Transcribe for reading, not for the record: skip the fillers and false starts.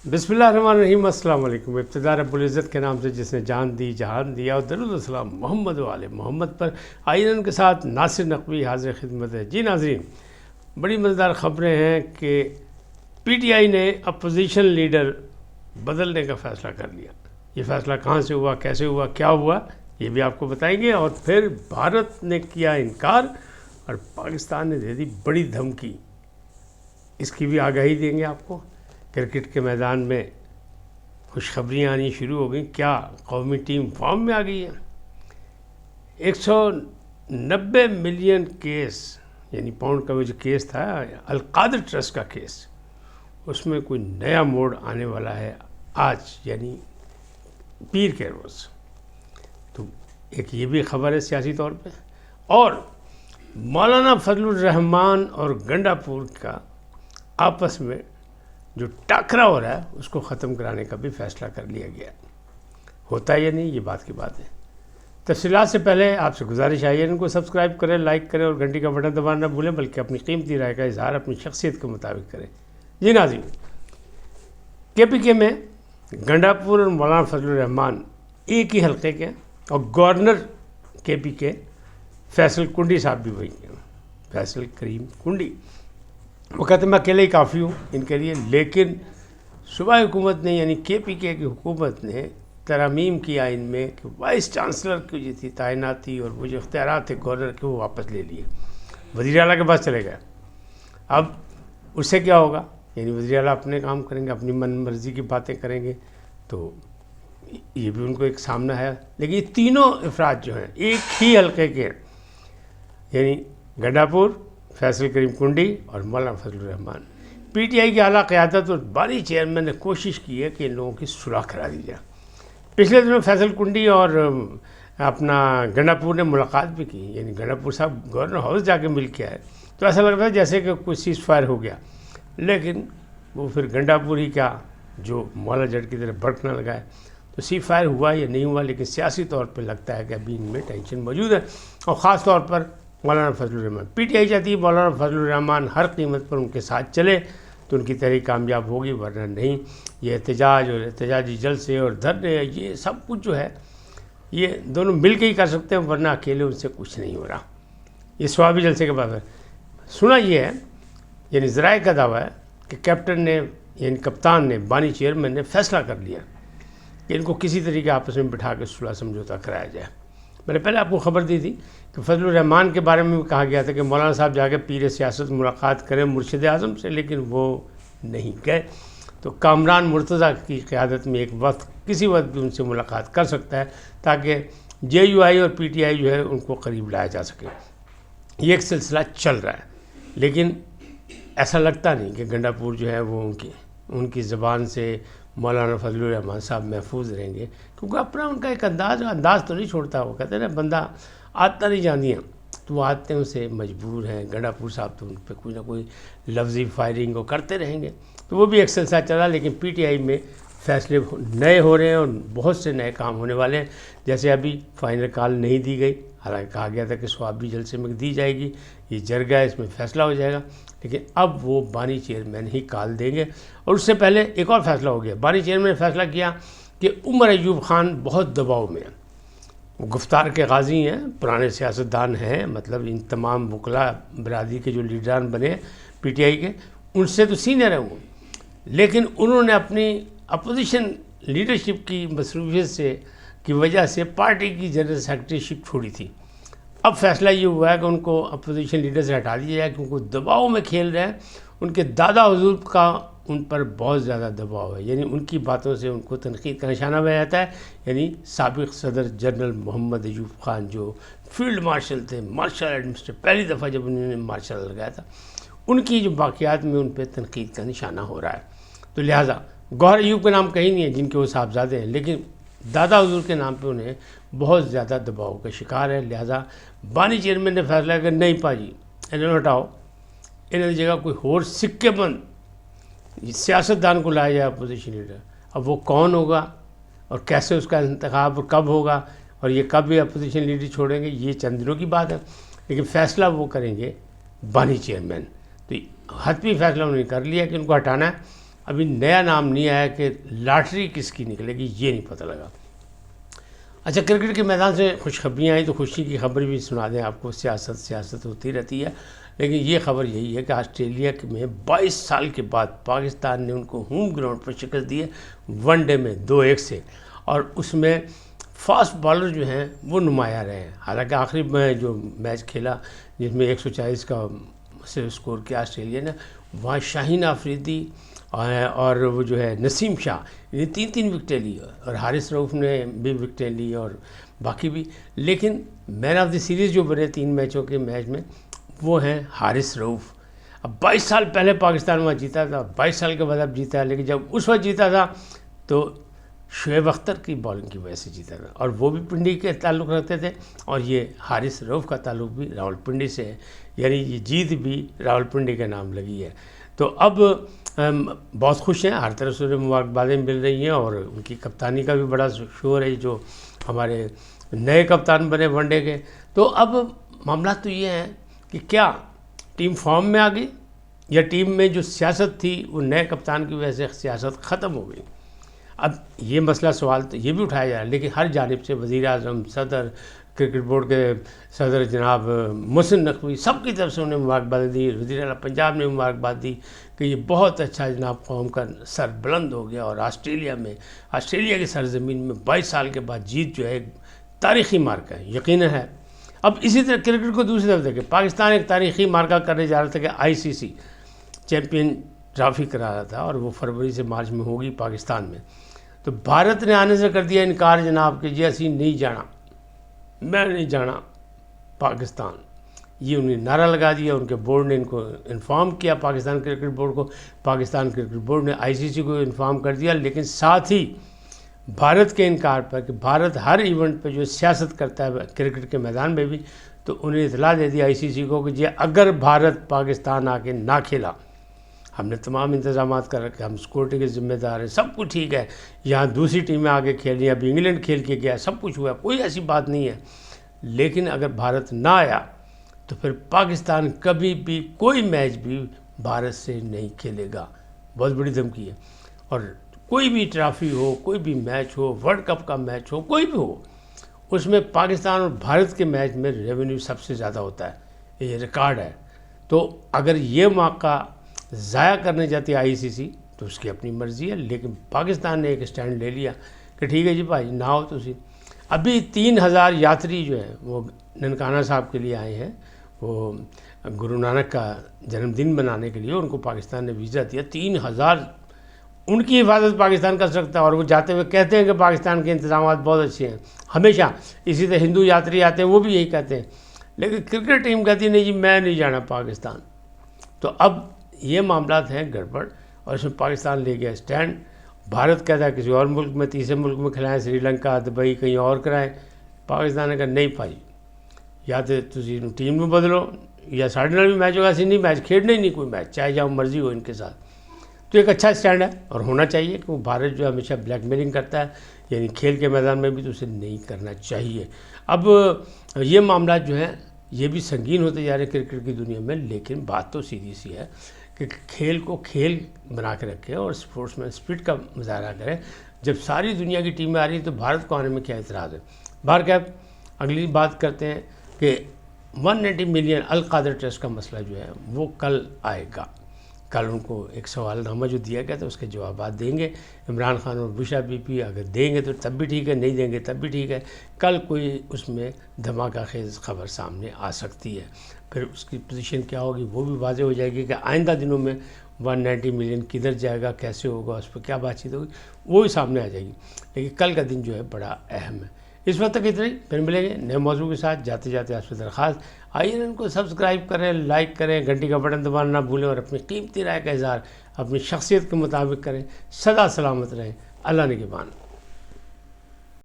बिस्मिल्लाहिर्रहमानिर्रहीम। अस्सलाम वालेकुम। इब्तिदा रब्बुल इज़्ज़त के नाम से जिसने जान दी जहान दिया, और दरूद सलाम मोहम्मद वाले मोहम्मद पर। आइए उनके साथ नासिर नकवी हाजिर खिदमत है। जी नाज़रीन, बड़ी मज़ेदार ख़बरें हैं कि PTI ने अपोजिशन लीडर बदलने का फ़ैसला कर लिया। ये फ़ैसला कहाँ से हुआ, कैसे हुआ, क्या हुआ, ये भी आपको बताएंगे। और फिर भारत ने किया इनकार और पाकिस्तान ने दे दी बड़ी धमकी, इसकी भी आगाही देंगे आपको। क्रिकेट के मैदान में खुशखबरियाँ आनी शुरू हो गई। क्या कौमी टीम फॉर्म में आ गई है? 190 मिलियन केस यानी पाउंड का वो जो केस था अलकादर ट्रस्ट का केस, उसमें कोई नया मोड़ आने वाला है आज यानी पीर के रोज़। तो एक ये भी खबर है सियासी तौर पे। और मौलाना फजलुर रहमान और गंडापुर का आपस में जो टाकरा हो रहा है उसको ख़त्म कराने का भी फ़ैसला कर लिया गया। होता है या नहीं, ये बात की बात है। तफसीलात से पहले आपसे गुजारिश आई है इनको सब्सक्राइब करें, लाइक करें और घंटी का बटन दबाना न भूलें, बल्कि अपनी कीमती राय का इजहार अपनी शख्सियत के मुताबिक करें। जी नाज़रीन, KPK में गंडापुर और मौलाना फजलुर रहमान एक ही हल्के के, और गवर्नर KPK फैसल कुंडी साहब भी वही हैं, फैसल करीम कुंडी। वो कहते हैं मैं अकेले ही काफ़ी हूँ इनके लिए। लेकिन सूबाई हुकूमत ने यानी KPK की हुकूमत ने तरमीम किया इनमें कि वाइस चांसलर की जो थी तैनाती और वो जो इख्तियारात थे गवर्नर के, वो वापस ले लिए, वज़ीर आला के पास चले गए। अब उससे क्या होगा, यानी वज़ीर आला अपने काम करेंगे, अपनी मन मर्ज़ी की बातें करेंगे, तो ये भी उनको एक सामना है। लेकिन ये तीनों अफराद जो हैं एक ही हल्के के, यानी गंडापुर, फैसल करीम कुंडी और मौलाना फजलुर रहमान। PTI की आला क़यादत और बानी चेयरमैन ने कोशिश की है कि इन लोगों की सुलह करा दी जाए। पिछले दिनों फैसल कुंडी और अपना गंडापुर ने मुलाकात भी की, यानी गंडापुर साहब गवर्नर हाउस जाके मिल के आए, तो ऐसा लग रहा था जैसे कि कोई सीज़ फायर हो गया। लेकिन वो फिर गंडापुर ही क्या जो मौला जट की तरफ भड़कना लगा है। तो सीज़ फायर हुआ या नहीं हुआ, लेकिन सियासी तौर पर लगता है कि अभी इनमें टेंशन मौजूद है। और ख़ास तौर पर मौलाना फजलुर रहमान, PTI चाहती है मौलाना फजलुर रहमान हर कीमत पर उनके साथ चले तो उनकी तहरीक कामयाब होगी, वरना नहीं। ये एहतजाज और एहतजाजी जलसे और धरने, ये सब कुछ जो है ये दोनों मिल के ही कर सकते हैं, वरना अकेले उनसे कुछ नहीं हो रहा। ये स्वाबी जलसे के बाद है। सुना ये है, यानी ज़राए का दावा है कि कैप्टन ने यानी कप्तान ने, बानी चेयरमैन ने फैसला कर लिया कि इनको किसी तरीके आपस में बिठा के सुलह समझौता कराया जाए। मैंने पहले आपको खबर दी थी कि फजलुर रहमान के बारे में भी कहा गया था कि मौलाना साहब जाके पीर सियासत मुलाकात करें मुर्शिद आज़म से, लेकिन वो नहीं गए। तो कामरान मुर्तज़ा की क़यादत में एक वक्त किसी वक्त भी उनसे मुलाकात कर सकता है, ताकि JUI और PTI जो है उनको करीब लाया जा सके। ये एक सिलसिला चल रहा है, लेकिन ऐसा लगता नहीं कि गंडापुर जो है वो उनकी ज़बान से मौलाना फजलुर रहमान साहब महफूज रहेंगे, क्योंकि अपना उनका एक अंदाज़ तो नहीं छोड़ता। वो कहते हैं ना, बंदा आदतें नहीं जानियाँ, तो वो आदतें से मजबूर हैं। गंडापुर साहब तो उन पर कोई ना कोई लफ्ज़ी फायरिंग वो करते रहेंगे। तो वो भी एक सिलसिला चला, लेकिन PTI में फ़ैसले नए हो रहे हैं और बहुत से नए काम होने वाले हैं। जैसे अभी फाइनल कॉल नहीं दी गई, हालांकि कहा गया था कि स्वाबी जलसे में दी जाएगी, ये जर गया, इसमें फ़ैसला हो जाएगा। लेकिन अब वो बानी चेयरमैन ही कॉल देंगे। और उससे पहले एक और फ़ैसला हो गया, बानी चेयरमैन ने फैसला किया कि उमर अयूब ख़ान बहुत दबाव में है। वो गुफ्तार के गाजी हैं, पुराने सियासतदान हैं, मतलब इन तमाम वकला बरादरी के जो लीडरान बने PTI के, उनसे तो सीनियर है वो, लेकिन उन्होंने अपनी अपोजिशन लीडरशिप की मसरूफियत से की वजह से पार्टी की जनरल सेक्रेटरीशिप छोड़ी थी। अब फैसला ये हुआ है कि उनको अपोजिशन लीडर से हटा दिया जाए, क्योंकि वो दबाव में खेल रहे हैं। उनके दादा हुजूर का उन पर बहुत ज़्यादा दबाव है, यानी उनकी बातों से उनको तनकीद का निशाना बनाया जाता है। यानी साबिक़ सदर जनरल मोहम्मद अयूब ख़ान जो फील्ड मार्शल थे, मार्शल एडमिनिस्ट्रेटर, पहली दफ़ा जब उन्होंने मार्शल लगाया था, उनकी जो बाक़ियात में उन पर तनकीद का निशाना हो रहा है। तो लिहाजा गौहर अयूब का नाम कहीं नहीं है जिनके वो साहबजादे हैं, लेकिन दादा हुजूर के नाम पे उन्हें बहुत ज़्यादा दबाव का शिकार है। लिहाजा बानी चेयरमैन ने फैसला किया नहीं पाजी इन्हें हटाओ, इन्हें जगह कोई और सिक्केबंद सियासतदान को लाया जाए अपोजिशन लीडर। अब वो कौन होगा और कैसे उसका इंतखाब कब होगा और ये कब ये अपोजिशन लीडर छोड़ेंगे, ये चंद दिनों की बात है। लेकिन फ़ैसला वो करेंगे बानी चेयरमैन। तो हतमी फैसला उन्होंने कर लिया कि उनको हटाना है। ابھی نیا نام نہیں آیا کہ لاٹری کس کی نکلے گی، یہ نہیں پتہ لگا۔ اچھا، کرکٹ کے میدان سے خوشخبریاں آئیں تو خوشی کی خبر بھی سنا دیں آپ کو۔ سیاست ہوتی رہتی ہے، لیکن یہ خبر یہی ہے کہ آسٹریلیا میں 22 سال کے بعد پاکستان نے ان کو ہوم گراؤنڈ پر شکست دی ہے 1 ڈے میں 2-1 سے، اور اس میں فاسٹ بالر جو ہیں وہ نمایاں رہے ہیں۔ حالانکہ آخری میں جو میچ کھیلا جس میں 140 کا سے اسکور کیا آسٹریلیا نے، وہاں شاہین آفریدی اور وہ جو ہے نسیم شاہ نے 3 وکٹیں لی، اور حارث رؤف نے بھی وکٹیں لی اور باقی بھی، لیکن مین آف دی سیریز جو بنے 3 میچوں کے میچ میں وہ ہیں حارث رؤف۔ اب 22 سال پہلے پاکستان وہاں جیتا تھا، 22 سال کے بعد اب جیتا ہے، لیکن جب اس وقت جیتا تھا تو شعیب اختر کی بالنگ کی وجہ سے جیتا تھا، اور وہ بھی پنڈی کے تعلق رکھتے تھے، اور یہ حارث رؤف کا تعلق بھی راولپنڈی سے ہے، یعنی یہ جیت بھی راولپنڈی کے نام لگی ہے۔ تو اب بہت خوش ہیں، ہر طرف سے مبارکبادیں مل رہی ہیں، اور ان کی کپتانی کا بھی بڑا شور ہے، جو ہمارے نئے کپتان بنے 1 ڈے کے۔ تو اب معاملات تو یہ ہیں کہ کیا ٹیم فارم میں آ گئی، یا ٹیم میں جو سیاست تھی وہ نئے کپتان کی وجہ سے سیاست ختم ہو گئی۔ اب یہ مسئلہ سوال تو یہ بھی اٹھایا جا رہا ہے، لیکن ہر جانب سے وزیر اعظم، صدر، کرکٹ بورڈ کے صدر جناب محسن نقوی، سب کی طرف سے انہیں مبارکباد دی۔ وزیر اعلیٰ پنجاب نے مبارکباد دی کہ یہ بہت اچھا جناب قوم کا سر بلند ہو گیا، اور آسٹریلیا کی سرزمین میں 22 سال کے بعد جیت جو ہے ایک تاریخی مارکہ ہے، یقیناً ہے۔ اب اسی طرح کرکٹ کو دوسری طرف دیکھیں، پاکستان ایک تاریخی مارکہ کرنے جا رہا تھا کہ ICC چیمپئن ٹرافی کرا رہا تھا، اور وہ فروری سے مارچ میں ہوگی پاکستان میں۔ تو بھارت نے آنے سے کر دیا انکار جناب کہ جی اسی نہیں جانا، میں نہیں جانا پاکستان، یہ انہیں نعرہ لگا دیا۔ ان کے بورڈ نے ان کو انفارم کیا، پاکستان کرکٹ بورڈ کو، پاکستان کرکٹ بورڈ نے ICC کو انفارم کر دیا، لیکن ساتھ ہی بھارت کے انکار پر کہ بھارت ہر ایونٹ پہ جو سیاست کرتا ہے کرکٹ کے میدان میں بھی، تو انہیں اطلاع دے دی ICC کو کہ جی اگر بھارت پاکستان آ کے نہ کھیلا، ہم نے تمام انتظامات کر رکھے، ہم سیکورٹی کے ذمہ دار ہیں، سب کچھ ٹھیک ہے، یہاں دوسری ٹیمیں آگے کھیلی، ابھی انگلینڈ کھیل کے گیا، سب کچھ ہوا، کوئی ایسی بات نہیں ہے، لیکن اگر بھارت نہ آیا تو پھر پاکستان کبھی بھی کوئی میچ بھی بھارت سے نہیں کھیلے گا۔ بہت بڑی دھمکی ہے، اور کوئی بھی ٹرافی ہو، کوئی بھی میچ ہو، ورلڈ کپ کا میچ ہو، کوئی بھی ہو، اس میں پاکستان اور بھارت کے میچ میں ریونیو سب سے زیادہ ہوتا ہے، یہ ریکارڈ ہے۔ تو اگر یہ موقع ضائع کرنے جاتی ہے ICC تو اس کی اپنی مرضی ہے، لیکن پاکستان نے ایک اسٹینڈ لے لیا کہ ٹھیک ہے جی بھائی نہ ہو تو ابھی 3000 یاتری جو ہیں وہ ننکانہ صاحب کے لیے آئے ہیں، وہ گرو نانک کا جنم دن منانے کے لیے، ان کو پاکستان نے ویزا دیا 3000، ان کی حفاظت پاکستان کر سکتا ہے، اور وہ جاتے ہوئے کہتے ہیں کہ پاکستان کے انتظامات بہت اچھے ہیں ہمیشہ۔ اسی طرح ہندو یاتری آتے ہیں وہ بھی یہی کہتے ہیں، لیکن کرکٹ ٹیم کہتی ہے نہیں جی میں نہیں جانا پاکستان۔ تو اب یہ معاملات ہیں گڑبڑ، اور اس میں پاکستان لے گیا اسٹینڈ۔ بھارت کہتا ہے کسی اور ملک میں، تیسرے ملک میں کھلائیں، سری لنکا، دبئی، کہیں اور کرائیں۔ پاکستان نے کہا نہیں بھائی، یا تو تسی ٹیم میں بدلو، یا ساڑھے نال بھی میچ ہوگا، ایسی نہیں میچ کھیلنا ہی نہیں کوئی میچ، چاہے جاؤ مرضی ہو ان کے ساتھ۔ تو ایک اچھا اسٹینڈ ہے، اور ہونا چاہیے کہ وہ بھارت جو ہمیشہ بلیک میلنگ کرتا ہے، یعنی کھیل کے میدان میں بھی تو اسے نہیں کرنا چاہیے۔ اب یہ معاملات جو ہیں یہ بھی سنگین ہوتے جا رہے ہیں کرکٹ کی دنیا میں، لیکن بات تو سیدھی سی ہے کہ کھیل کو کھیل بنا کے رکھے اور اسپورٹس مین اسپرٹ کا مظاہرہ کریں۔ جب ساری دنیا کی ٹیمیں آ رہی ہیں تو بھارت کو آنے میں کیا اعتراض ہے؟ بہرکیف اگلی بات کرتے ہیں کہ 190 ملین القادر ٹرسٹ کا مسئلہ جو ہے وہ کل آئے گا۔ کل ان کو ایک سوال نامہ جو دیا گیا تھا اس کے جوابات دیں گے عمران خان اور بشرا بی پی، اگر دیں گے تو تب بھی ٹھیک ہے، نہیں دیں گے تب بھی ٹھیک ہے۔ کل کوئی اس میں دھماکہ خیز خبر سامنے آ سکتی ہے، پھر اس کی پوزیشن کیا ہوگی وہ بھی واضح ہو جائے گی کہ آئندہ دنوں میں 190 ملین کدھر جائے گا، کیسے ہوگا، اس پہ کیا بات چیت ہوگی، وہ بھی سامنے آ جائے گی۔ لیکن کل کا دن جو ہے بڑا اہم ہے۔ اس وقت تک اتنا ہی، پھر ملیں گے نئے موضوع کے ساتھ۔ جاتے جاتے آپ سے درخواست، آئیے ان کو سبسکرائب کریں، لائک کریں، گھنٹی کا بٹن دبانا نہ بھولیں، اور اپنی قیمتی رائے کا اظہار اپنی شخصیت کے مطابق کریں۔ سدا سلامت رہیں، اللہ نگہبان۔